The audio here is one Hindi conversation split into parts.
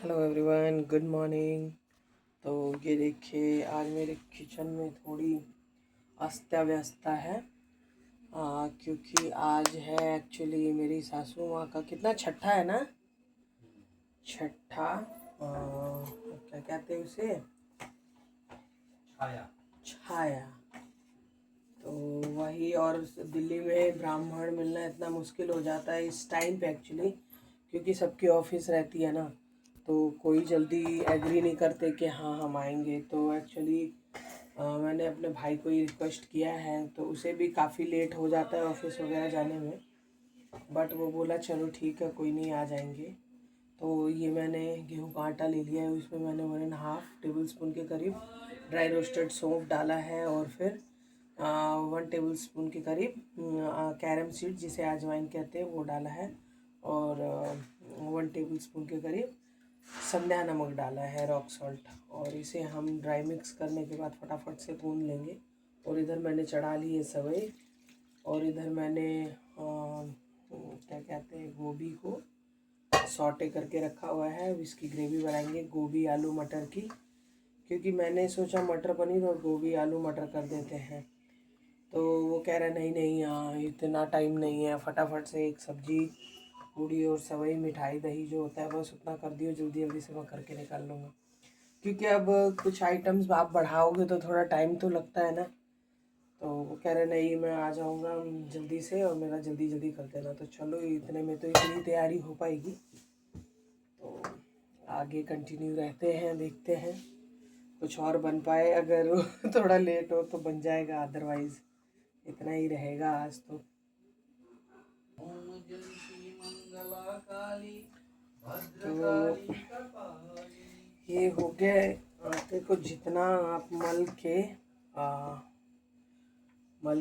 Hello everyone, good morning. तो ये देखिए, आज मेरे किचन में थोड़ी अस्ता व्यस्ता है। क्योंकि आज है एक्चुअली मेरी सासू माँ का कितना छठा है ना, छठा क्या कहते हैं उसे, छाया। छाया। तो वही, और दिल्ली में ब्राह्मण मिलना इतना मुश्किल हो जाता है इस टाइम पे एक्चुअली, क्योंकि सबकी ऑफिस रहती है ना, तो कोई जल्दी एग्री नहीं करते कि हाँ हम आएंगे। तो एक्चुअली मैंने अपने भाई को ही रिक्वेस्ट किया है, तो उसे भी काफ़ी लेट हो जाता है ऑफिस वगैरह जाने में, बट वो बोला चलो ठीक है कोई नहीं, आ जाएंगे। तो ये मैंने गेहूं का आटा ले लिया है, उसमें मैंने 1.5 टेबल स्पून के करीब ड्राई रोस्टेड सौंफ डाला है, और फिर 1 टेबल स्पून के करीब कैरम सीड जिसे अजवाइन कहते हैं वो डाला है, और 1 टेबल स्पून के करीब संध्या नमक डाला है, रॉक सॉल्ट। और इसे हम ड्राई मिक्स करने के बाद फटाफट से भून लेंगे। और इधर मैंने चढ़ा ली है सवई, और इधर मैंने क्या कहते हैं, गोभी को सॉटे करके रखा हुआ है। अब इसकी ग्रेवी बनाएंगे गोभी आलू मटर की, क्योंकि मैंने सोचा मटर पनीर और गोभी आलू मटर कर देते हैं। तो वो कह रहा नहीं नहीं, इतना टाइम नहीं है, फटाफट से एक सब्जी पूड़ी और सवई मिठाई दही जो होता है बस उतना कर दियो, जल्दी जल्दी से मैं करके निकाल लूँगा। क्योंकि अब कुछ आइटम्स आप बढ़ाओगे तो थोड़ा टाइम तो लगता है ना। तो वो कह रहे नहीं मैं आ जाऊँगा जल्दी से, और मेरा जल्दी जल्दी कर देना। तो चलो, इतने में तो इतनी तैयारी हो पाएगी। तो आगे कंटिन्यू रहते हैं, देखते हैं कुछ और बन पाए। अगर थोड़ा लेट हो तो बन जाएगा, अदरवाइज इतना ही रहेगा आज तो। तो ये हो गया। आटे को जितना आप मल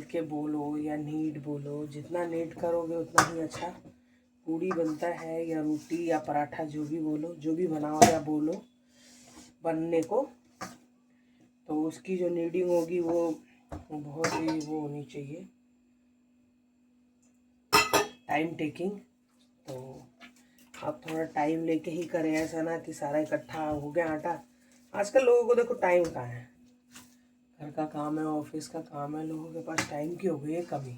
के बोलो या नीड बोलो, जितना नीड करोगे उतना ही अच्छा पूड़ी बनता है, या रोटी या पराठा, जो भी बोलो, जो भी बनाओ या बोलो बनने को। तो उसकी जो नीडिंग होगी वो बहुत ही वो होनी चाहिए, टाइम टेकिंग। तो आप थोड़ा टाइम लेके ही करें, ऐसा ना कि सारा इकट्ठा हो गया आटा। आजकल लोगों को देखो टाइम कहाँ है, घर का काम है, ऑफिस का काम है, लोगों के पास टाइम की हो गई है कमी।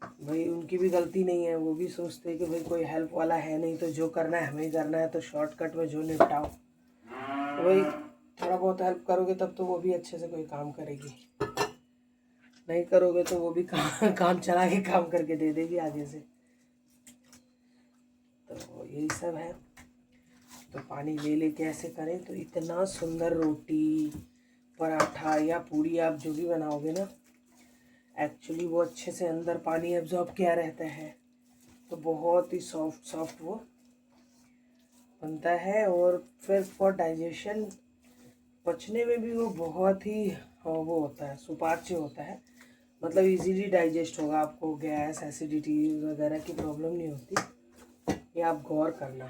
भाई उनकी भी गलती नहीं है, वो भी सोचते हैं कि भाई कोई हेल्प वाला है नहीं, तो जो करना है हमें ही करना है, तो शॉर्टकट में जो निपटाओ। तो भाई थोड़ा बहुत हेल्प करोगे तब तो वो भी अच्छे से कोई काम करेगी, नहीं करोगे तो वो भी काम चला के काम करके दे देगी आगे से। तो यही सब है। तो पानी ले लेके ऐसे करें तो इतना सुंदर रोटी पराठा या पूड़ी आप जो भी बनाओगे ना, एक्चुअली वो अच्छे से अंदर पानी एब्जॉर्ब किया रहता है, तो बहुत ही सॉफ्ट सॉफ्ट वो बनता है। और फिर फॉर डाइजेशन, पचने में भी वो बहुत ही वो होता है, सुपाच्य होता है। मतलब इजीली डाइजेस्ट होगा, आपको गैस एसिडिटी वगैरह की प्रॉब्लम नहीं होती, ये आप गौर करना।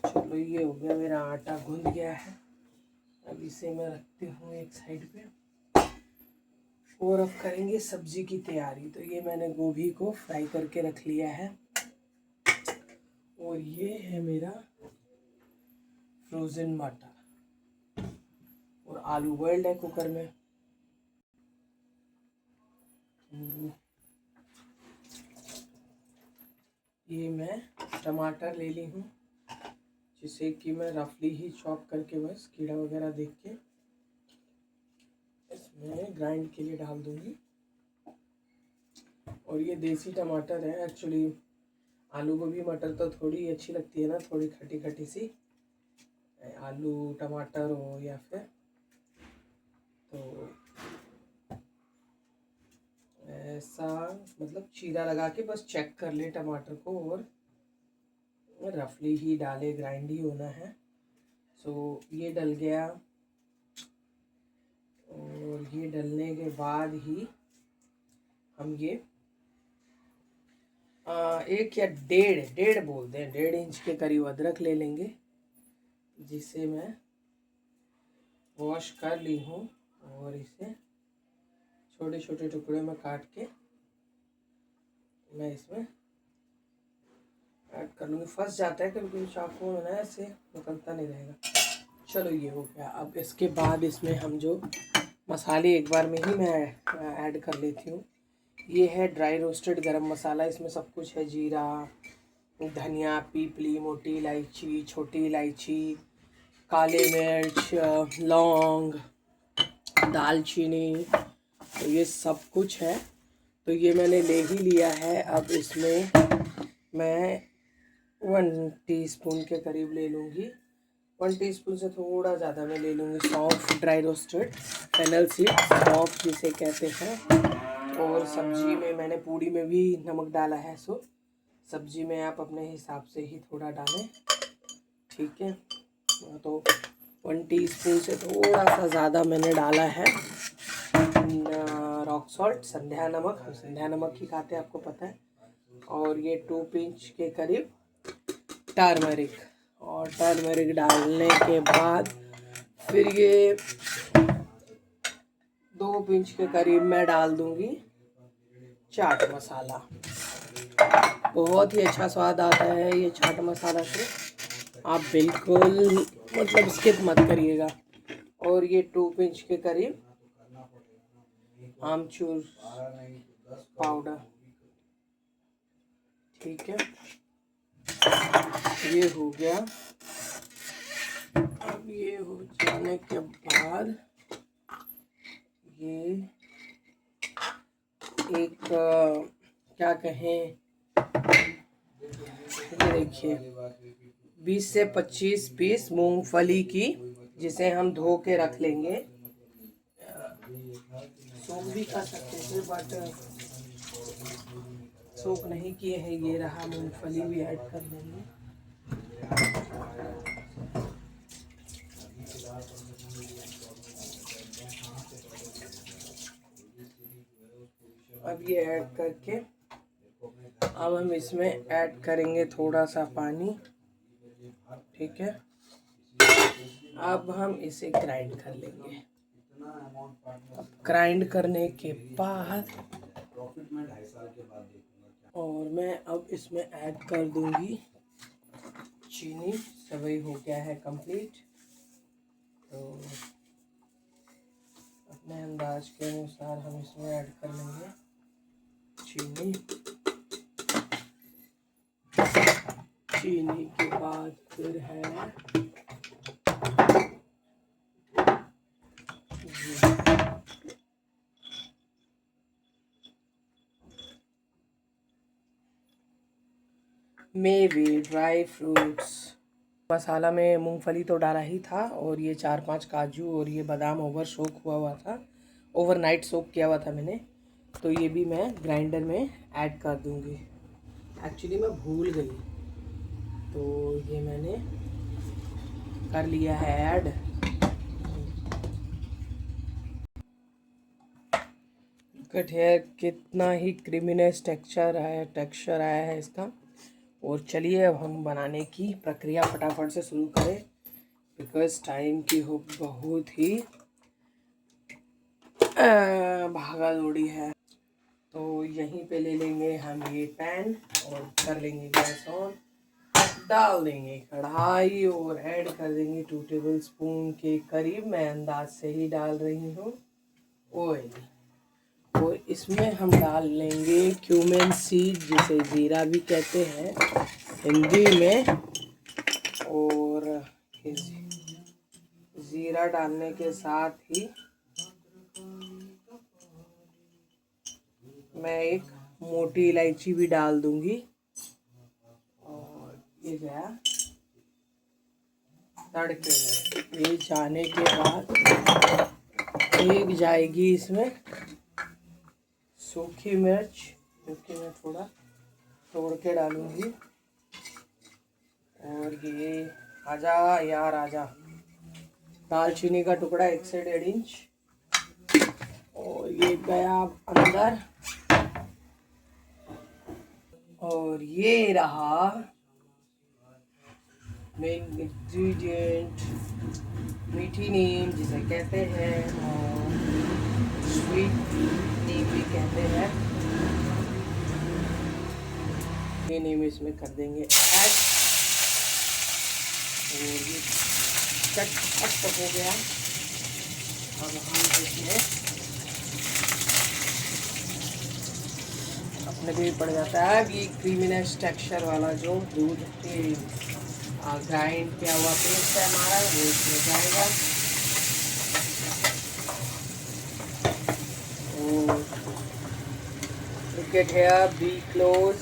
चलो, ये हो गया, मेरा आटा गूंद गया है। अब इसे मैं रखती हूँ एक साइड पे, और अब करेंगे सब्जी की तैयारी। तो ये मैंने गोभी को फ्राई करके रख लिया है, और ये है मेरा फ्रोज़न मटर, और आलू बॉइल्ड है कुकर में। ये मैं टमाटर ले ली हूँ, जिसे कि मैं रफली ही चॉप करके बस कीड़ा वगैरह देख के इसमें ग्राइंड के लिए डाल दूँगी। और ये देसी टमाटर है एक्चुअली। आलू गोभी मटर तो थोड़ी अच्छी लगती है ना, थोड़ी खट्टी खट्टी सी, आलू टमाटर हो या फिर, तो ऐसा मतलब चीरा लगा के बस चेक कर ले टमाटर को, और रफली ही डाले, ग्राइंड ही होना है। सो ये डल गया, और ये डलने के बाद ही हम ये 1 या 1.5 बोलते हैं, 1.5 इंच के करीब अदरक ले लेंगे, जिसे मैं वॉश कर ली हूँ, और इसे छोटे छोटे टुकड़े में काट के मैं इसमें ऐड कर लूँगी। फंस जाता है क्योंकि चाकू है ना, ऐसे निकलता नहीं रहेगा। चलो ये हो गया। अब इसके बाद इसमें हम जो मसाले एक बार में ही मैं ऐड कर लेती हूँ। ये है ड्राई रोस्टेड गरम मसाला। इसमें सब कुछ है, जीरा, धनिया, पीपली, मोटी इलायची, छोटी इलायची, काली मिर्च, लौंग, दालचीनी, तो ये सब कुछ है। तो ये मैंने ले ही लिया है। अब इसमें मैं 1 टीस्पून के करीब ले लूँगी। 1 टीस्पून से थोड़ा ज़्यादा मैं ले लूँगी सौंफ, ड्राई रोस्टेड फेनल सीड, सौंफ जिसे कहते हैं। और सब्जी में मैंने पूड़ी में भी नमक डाला है, सो सब्जी में आप अपने हिसाब से ही थोड़ा डालें, ठीक है। तो 1 टीस्पून से थोड़ा सा ज़्यादा मैंने डाला है रॉक सॉल्ट, संध्या नमक। हम संध्या नमक ही खाते हैं, आपको पता है। और ये 2 पिंच के करीब टर्मरिक। और टर्मरिक डालने के बाद फिर ये 2 पिंच के करीब मैं डाल दूंगी चाट मसाला। बहुत ही अच्छा स्वाद आता है ये चाट मसाला से, आप बिल्कुल मतलब स्किप मत करिएगा। और ये 2 पिंच के करीब आमचूर पाउडर, ठीक है। ये हो गया। अब ये हो जाने के बाद ये एक क्या कहें, ये देखिए 20 से 25 पीस मूंगफली की, जिसे हम धो के रख लेंगे। सूप भी कर सकते थे बट सूप नहीं किए हैं। ये रहा, मूंगफली भी ऐड कर लेंगे। अब ये ऐड करके अब हम इसमें ऐड करेंगे थोड़ा सा पानी, ठीक है। अब हम इसे ग्राइंड कर लेंगे। अब ग्राइंड करने के बाद और मैं अब इसमें ऐड कर दूंगी चीनी। सवई हो गया है कंप्लीट। तो अपने अंदाज के अनुसार हम इसमें ऐड कर लेंगे चीनी। चीनी के बाद फिर है मेवे, ड्राई फ्रूट्स। मसाला में मूंगफली तो डाला ही था, और ये 4-5 काजू और ये बादाम ओवर सोक हुआ था, ओवरनाइट सोक किया हुआ था मैंने। तो ये भी मैं ग्राइंडर में ऐड कर दूंगी। एक्चुअली मैं भूल गई, तो ये मैंने कर लिया है ऐड। कट है, कितना ही क्रीमीनेस टेक्सचर आया है इसका। और चलिए अब हम बनाने की प्रक्रिया फटाफट से शुरू करें, बिकॉज टाइम की हो बहुत ही भागा दौड़ी है। तो यहीं पे ले लेंगे हम ये पैन और कर लेंगे गैस ऑन, डाल देंगे कढ़ाई और ऐड कर देंगे 2 टेबलस्पून के करीब, मैं अंदाज से ही डाल रही हूँ, ऑयल। और इसमें हम डाल लेंगे क्यूमिन सीड, जिसे जीरा भी कहते हैं हिंदी में। और जीरा डालने के साथ ही मैं एक मोटी इलायची भी डाल दूंगी। और ये गया तड़के में। ये जाने के बाद एक जाएगी इसमें सूखी मिर्च, क्योंकि मैं थोड़ा तोड़ के डालूंगी। और ये आजा यार आजा, दालचीनी का टुकड़ा 1 से 1.5 इंच। और ये गया अंदर। और ये रहा मेन इंग्रेडिएंट, मीठी नीम जिसे कहते हैं, और स्वीट नीम भी कहते हैं। नेम इसमें कर देंगे ऐड। और ये चटपट हो गया। अब हम इसमें अपने को भी पड़ जाता है अब ये क्रीमीनेस टेक्सचर वाला जो दूध ग्राइंड किया हुआ पेस्ट है हमारा, वो इसमें जाएगा। और look at here, be close।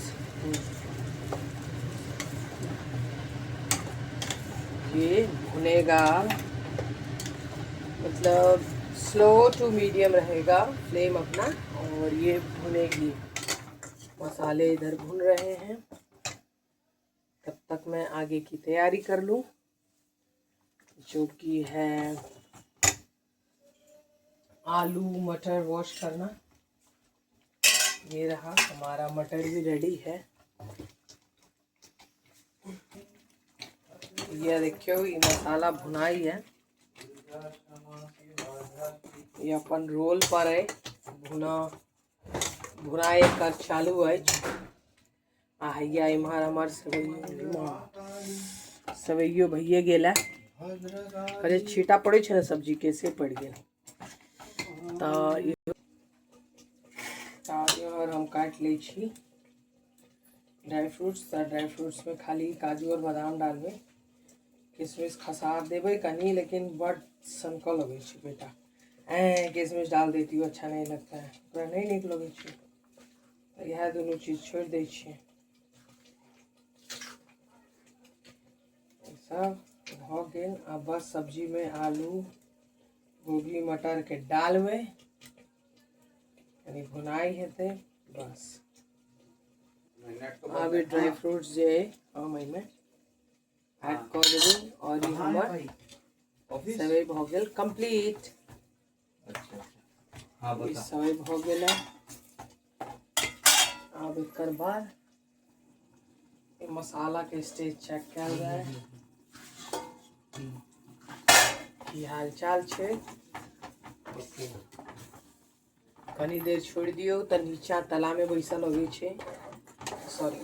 ये भुनेगा, मतलब स्लो टू मीडियम रहेगा फ्लेम अपना, और ये भुनेगी। मसाले इधर भुन रहे हैं, तब तक मैं आगे की तैयारी कर लूं, जो कि है आलू मटर वॉश करना। ये रहा, हमारा मटर भी रेडी है। ये देखियो, ये मसाला भुनाई है, ये अपन रोल पर है भुनाए कर चालू है। आहिया इम्हार हमार सवैयो भैया गेला। अरे छीटा पड़े छे ना सब्जी, कैसे पड़ गया। और हम काट ले छी ड्राई फ्रूट्स। ड्राई फ्रूट्स में खाली काजू और बादाम डालबे, किशमिश खसा देवे कनी, लेकिन बड़ सनक लगे छे बेटा। किशमिश डाल देती हूँ, अच्छा नहीं लगता है, पूरा नहीं नीक लगे छे, तो यह दोनों चीज छोड़ दे छे। सब हो गए। अब बस सब्जी में आलू गोभी मटर के डालबे, यानी भुनाई हेते बस। अब ड्राई फ्रूट्स जे हम में ऐड कर देबे, और ये हमर सेवई भ गेल कंप्लीट। अच्छा, सेवई भ गेल। अब एकर बाद मसाला के स्टेज चेक कयल जाए, की हाल चाल छे। कनी देर छोड़ दियो तो नीचा तला में बैसल लगे छे, सॉरी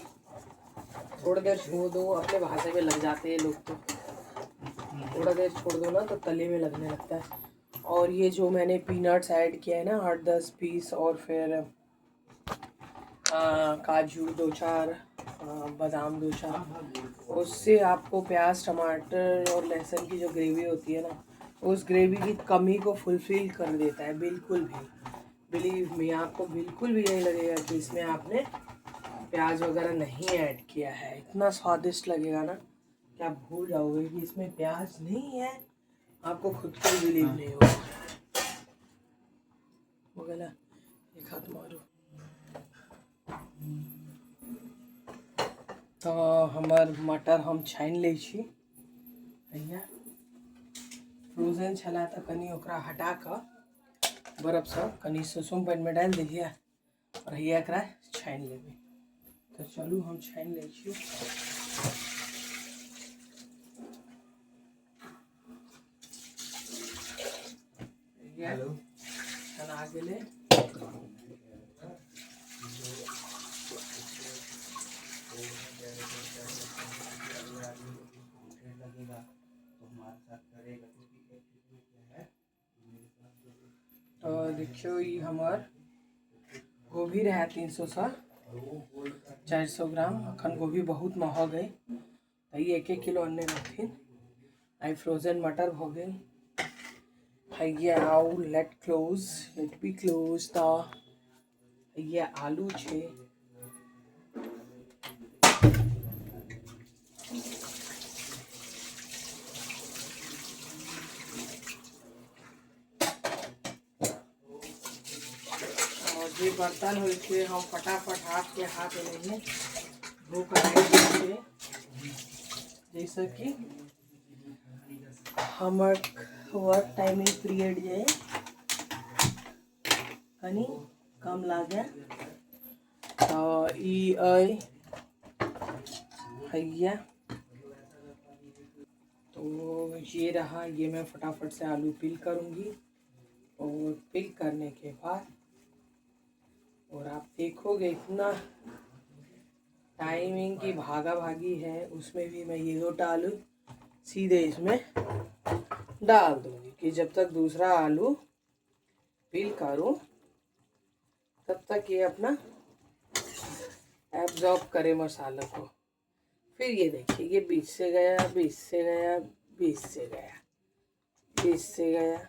थोड़ी देर छोड़ दो, अपने भाषा में लग जाते हैं लोग, तो थोड़ा देर छोड़ दो ना तो तले में लगने लगता है। और ये जो मैंने पीनट्स ऐड किया है ना 8-10 पीस, और फिर काजू 2-4, बादाम 2-4, उससे आपको प्याज टमाटर और लहसुन की जो ग्रेवी होती है ना, उस ग्रेवी की कमी को फुलफिल कर देता है। बिल्कुल भी, बिलीव मी, आपको बिल्कुल भी नहीं लगेगा कि इसमें आपने प्याज वगैरह नहीं ऐड किया है। इतना स्वादिष्ट लगेगा ना कि आप भूल जाओगे कि इसमें प्याज नहीं है, आपको खुद को बिलीव नहीं होगा। मगला एक हाथ मारो। तो हमार मटर हम छान ले छी, भैया फ्रोजन छला तो कनी ओकरा हटा कर बर्फ से कनी सुसुम पानी में डाल दिलिए, और भैया एकरा छान लेबे। तो चलू हम छान ले छी। हेलो, छना गेले। तो देखियो, ये हमार गोभी रहा 300 से 400 ग्राम। अखन गोभी बहुत महग है, तो ये 1-1 किलो अन्य रखिन। आई फ्रोजन मटर हो गए। ये आओ लेट बी क्लोज। तो ये आलू छे, जे बर्तन हो हम फटाफट हाथ के हाथ लेंगे धो कर, जैसे कि हमार वर्क टाइमिंग पीरियड जे कनी कम लागे। तो भैया, तो ये रहा, ये मैं फटाफट से आलू पील करूँगी, और पील करने के बाद और आप देखोगे इतना टाइमिंग की भागा भागी है, उसमें भी मैं ये आलू सीधे इसमें डाल दूंगी कि जब तक दूसरा आलू पील करूँ तब तक ये अपना एब्जॉर्ब करे मसाला को। फिर ये देखिए, ये बीच से गया, बीच से गया, बीच से गया, बीच से गया,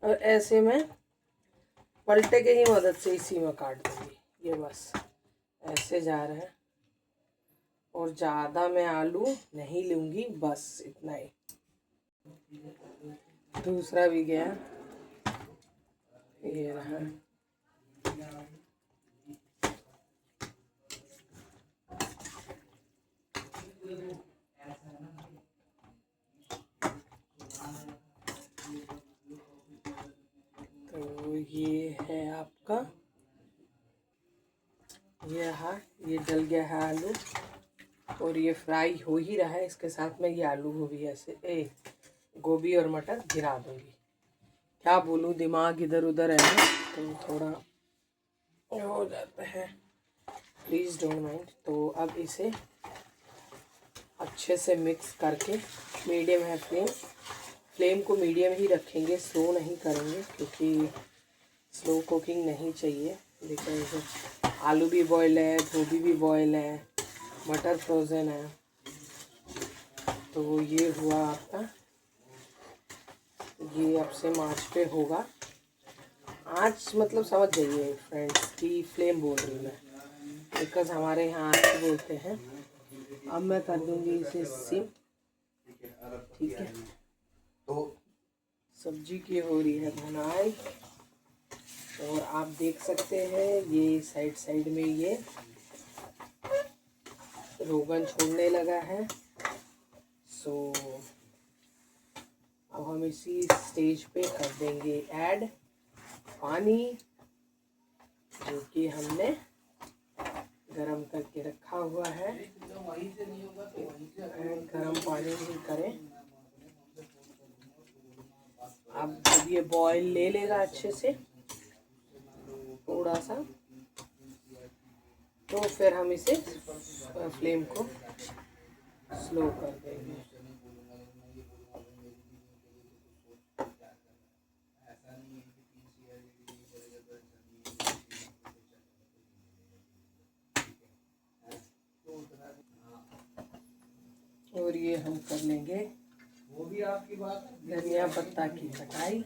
और ऐसे में पलटे के ही मदद से इसी में काट दूंगी। ये बस ऐसे जा रहा है, और ज़्यादा मैं आलू नहीं लूँगी, बस इतना ही। दूसरा भी गया, ये रहा। तो ये है आपका, ये रहा, ये डल गया है आलू, और ये फ्राई हो ही रहा है। इसके साथ में ये आलू गोभी ऐसे गोभी और मटर गिरा दूंगी। क्या बोलूँ, दिमाग इधर उधर है ना, तो थोड़ा हो जाता है, प्लीज़ डोंट माइंड। तो अब इसे अच्छे से मिक्स करके, मीडियम है फ्लेम को मीडियम ही रखेंगे, स्लो नहीं करेंगे, क्योंकि स्लो कुकिंग नहीं चाहिए। बिकॉज आलू भी बॉयल है, गोभी भी बॉयल है, मटर फ्रोज़न है। तो ये हुआ आपका, ये अब से आँच पे होगा। आँच मतलब समझ जाइए फ्रेंड्स की फ्लेम बोल रही मैं, बिकॉज हमारे यहाँ आँच बोलते हैं। अब मैं कर दूँगी इसे सिम, ठीक है। तो सब्जी की हो रही है भुनाई, और आप देख सकते हैं ये साइड में ये रोगन छोड़ने लगा है। सो अब हम इसी स्टेज पे कर देंगे ऐड पानी, जो कि हमने गरम करके रखा हुआ है। गरम पानी ही करें। अब जब ये बॉईल ले लेगा अच्छे से थोड़ा सा, तो फिर हम इसे फ्लेम को स्लो कर देंगे। और ये हम कर लेंगे वो भी आपकी बात, धनिया पत्ता की कटाई,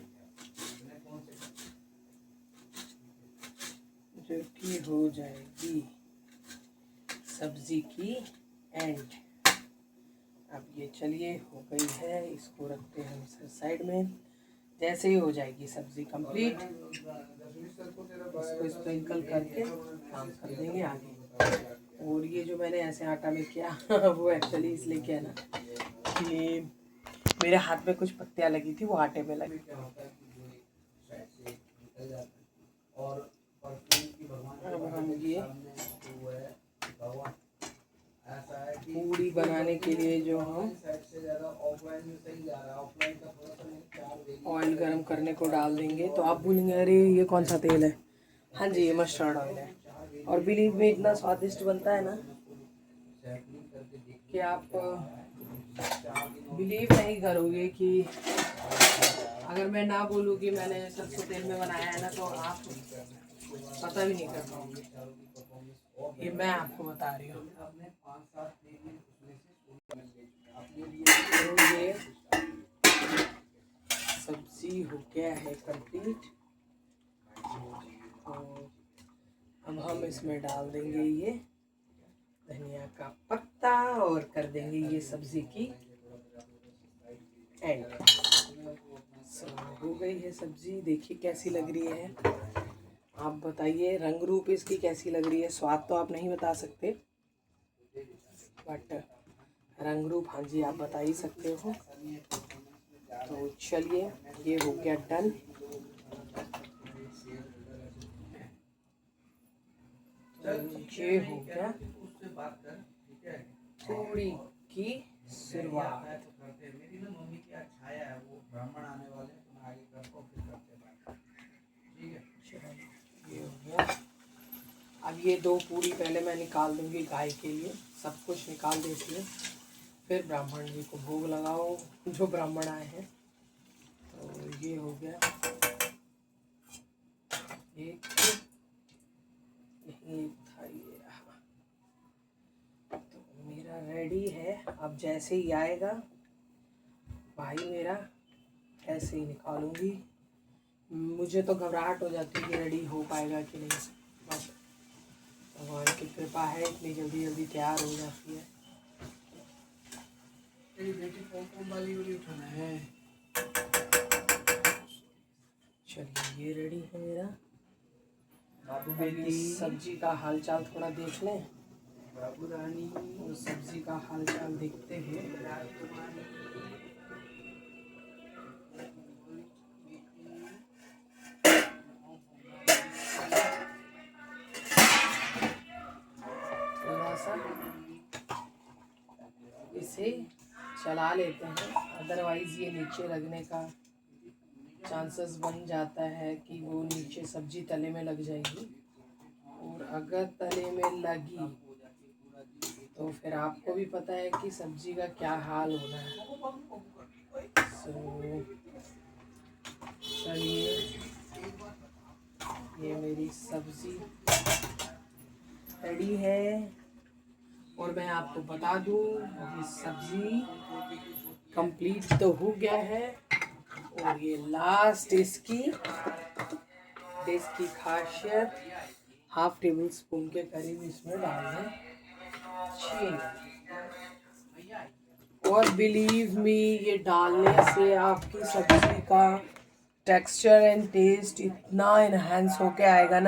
जो कि हो जाएगी सब्जी की एंड। अब ये चलिए हो गई है, इसको रखते हैं हम साइड में। जैसे ही हो जाएगी सब्जी कंप्लीट, इसको स्प्रिंकल करके काम कर देंगे आगे। और ये जो मैंने ऐसे आटा में किया वो एक्चुअली इसलिए किया ना कि मेरे हाथ में कुछ पत्तियां लगी थी, वो आटे में लगी। अब हम ये पूड़ी बनाने के लिए जो हम ऑयल गरम करने को डाल देंगे, तो आप बोलेंगे अरे ये कौन सा तेल है। हाँ जी, ये मस्टर्ड ऑयल है, और बिलीव में इतना स्वादिष्ट बनता है ना कि आप बिलीव नहीं करोगे कि अगर मैं ना बोलूँ कि मैंने सरसों तेल में बनाया है ना, तो आप पता भी नहीं कर पाओगे। ये मैं आपको बता रही हूँ। तो ये सब्जी हो गया है कंप्लीट। तो अब हम इसमें डाल देंगे ये धनिया का पत्ता, और कर देंगे ये सब्जी की एंड। हो गई है सब्जी, देखिए कैसी लग रही है। आप बताइए रंग रूप इसकी कैसी लग रही है। स्वाद तो आप नहीं बता सकते, बट रंग रूप हाँ जी आप बता ही सकते हो। तो चलिए, ये हो गया डन। ये हो गया पूड़ी की शुरुआत। ये हो गया। अब ये 2 पूरी पहले मैं निकाल दूंगी गाय के लिए, सब कुछ निकाल देती है, फिर ब्राह्मण जी को भोग लगाओ जो ब्राह्मण आए हैं। तो ये हो गया एक, यही था ये रहा। तो मेरा रेडी है। अब जैसे ही आएगा भाई मेरा ऐसे ही निकालूंगी। मुझे तो घबराहट हो जाती है कि रेडी हो पाएगा कि नहीं, बट भगवान की कृपा है इतनी जल्दी जल्दी तैयार हो जाती है। मेरी बेटी फोन वाली उठाना है। चलिए ये रेडी है मेरा। बाबू बेटी सब्जी का हालचाल थोड़ा देख लें। बाबू रानी और सब्जी का हालचाल देखते हैं। थोड़ा सा इसे चला लेते हैं, अदरवाइज ये नीचे लगने का चांसेस बन जाता है कि वो नीचे सब्जी तले में लग जाएगी, और अगर तले में लगी तो फिर आपको भी पता है कि सब्जी का क्या हाल होना है। चलिए ये मेरी सब्जी रेडी है, और मैं आपको बता दूं ये सब्जी कंप्लीट तो हो गया है, और ये लास्ट इसकी खासियत 1/2 टेबल स्पून के करीब इसमें डालना चीनी। और बिलीव मी ये डालने से आपकी सब्जी का टेक्सचर एंड टेस्ट इतना इन्हेंस होके आएगा ना।